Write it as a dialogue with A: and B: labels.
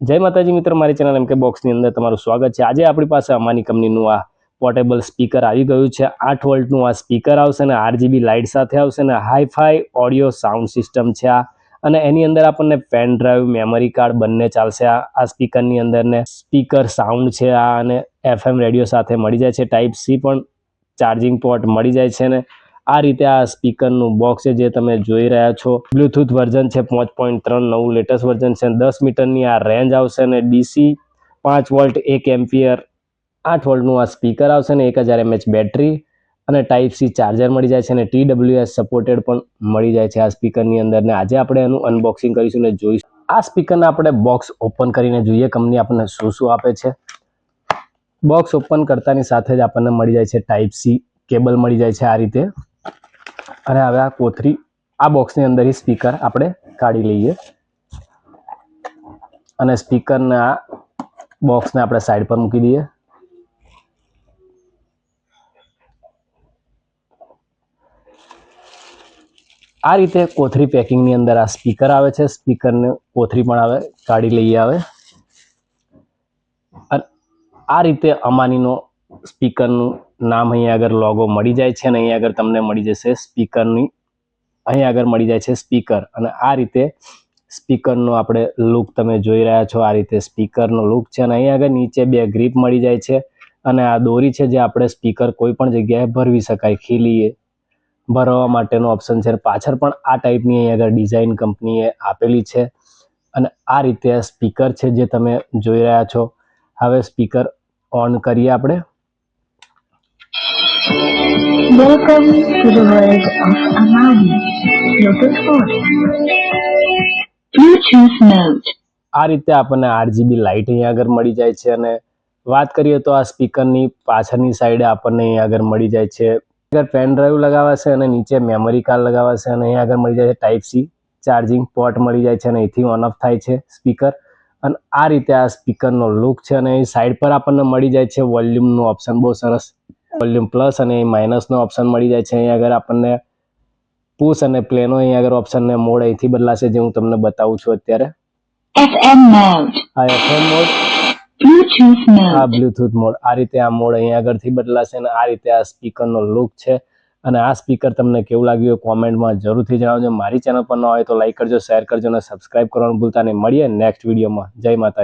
A: જય માતાજી મિત્રો, મારી ચેનલ એમકે બોક્સની અંદર તમારું સ્વાગત છે। આજે આપણી પાસે અમાની કંપનીનું આ પોર્ટેબલ સ્પીકર આવી ગયું છે। 8 વોલ્ટનું આ સ્પીકર આવશે અને RGB લાઇટ સાથે આવશે અને હાઈફાઈ ઓડિયો સાઉન્ડ સિસ્ટમ છે આ, અને એની અંદર આપણને પેન ડ્રાઈવ, મેમરી કાર્ડ બંને ચાલશે આ સ્પીકરની અંદર ને સ્પીકર સાઉન્ડ છે આ, અને FM રેડિયો સાથે મળી જાય છે। ટાઈપ C પણ ચાર્જિંગ પોર્ટ મળી જાય છે ને આ રીતે આ સ્પીકરનું બોક્સ છે જે તમે જોઈ રહ્યા છો। બ્લૂટૂથ વર્ઝન છે 5.3, નવું લેટેસ્ટ વર્ઝન છે। 10 મીટરની આ રેન્જ આવશે અને DC 5 વોલ્ટ 1 એમ્પિયર 8 વોલ્ટનું આ સ્પીકર આવશે અને 1000 mAh બેટરી અને ટાઈપ C ચાર્જર મળી જાય છે અને TWS સપોર્ટેડ પણ મળી જાય છે આ સ્પીકરની અંદર ને આજે આપણે એનું અનબોક્સિંગ કરીશું ને જોઈશું। આ સ્પીકરના આપણે બોક્સ ઓપન કરીને જોઈએ કંપની આપણને શું શું આપે છે। બોક્સ ઓપન કરતાની સાથે જ આપણને મળી જાય છે ટાઈપ C કેબલ મળી જાય છે આ રીતે, અને હવે આ કોથરી આ બોક્સની અંદર સ્પીકર આપણે કાઢી લઈએ અને સ્પીકરના બોક્સને આપણે સાઈડ પર મૂકી દઈએ। આ રીતે કોથરી પેકિંગની અંદર આ સ્પીકર આવે છે, સ્પીકરને કોથરી પણ આવે, કાઢી લઈએ આવે। અને આ રીતે અમાનીનો સ્પીકરનું નામ અહીંયા આગળ લોગો મળી જાય છે અને અહીંયા આગળ તમને મળી જશે સ્પીકરની, અહીંયા આગળ મળી જાય છે સ્પીકર, અને આ રીતે સ્પીકરનો આપણે લુક તમે જોઈ રહ્યા છો। આ રીતે સ્પીકરનો લુક છે અને અહીંયા આગળ નીચે 2 ગ્રીપ મળી જાય છે અને આ દોરી છે જે આપણે સ્પીકર કોઈ પણ જગ્યાએ ભરવી શકાય, ખીલીએ ભરવા માટેનો ઓપ્શન છે। પાછળ પણ આ ટાઈપની અહીંયા આગળ ડિઝાઇન કંપનીએ આપેલી છે અને આ રીતે આ સ્પીકર છે જે તમે જોઈ રહ્યા છો। હવે સ્પીકર ઓન કરીએ આપણે।
B: Welcome to the world of Amani. Bluetooth mode. Bluetooth mode.
A: આ રીતે આપણને RGB લાઇટ અહીંયા આગળ મળી જાય છે અને વાત કરીએ તો આ સ્પીકરની પાછળની સાઈડે આપણને અહીંયા આગળ મળી જાય છે આગળ પેન ડ્રાઈવ લગાવાશે અને નીચે મેમરી કાર્ડ લગાવાશે અને અહીંયા આગળ મળી જાય છે ટાઈપ C ચાર્જિંગ પોર્ટ મળી જાય છે અને અહીંથી ઓન ઓફ થાય છે સ્પીકર। અને આ રીતે આ સ્પીકરનો લુક છે અને એ સાઈડ પર આપણને મળી જાય છે વોલ્યુમનું ઓપ્શન, બહુ સરસ વોલ્યુમ પ્લસ અને માઇનસનો ઓપ્શન મળી જાય છે। અહીંયા આગળ આપણને પુશ અને પ્લેનો અહીંયા આગળ ઓપ્શન ને મોડ અહીંથી બદલાશે જે હું તમને બતાવું છું અત્યારે।
B: FM mode.
A: આ FM મોડ,
B: Bluetooth mode.
A: આ બ્લૂટૂથ મોડ, આ રીતે આ મોડ અહીંયા આગળથી બદલાશે અને આ રીતે આ સ્પીકરનો લુક છે। અને આ સ્પીકર તમને કેવું લાગ્યું કોમેન્ટમાં જરૂરથી જણાવજો। મારી ચેનલ પર ન હોય તો લાઈક કરજો, શેર કરજો અને સબસ્ક્રાઇબ કરવાનું ભૂલતા નહીં। મળીએ નેક્સ્ટ વિડીયોમાં। જય માતાજી।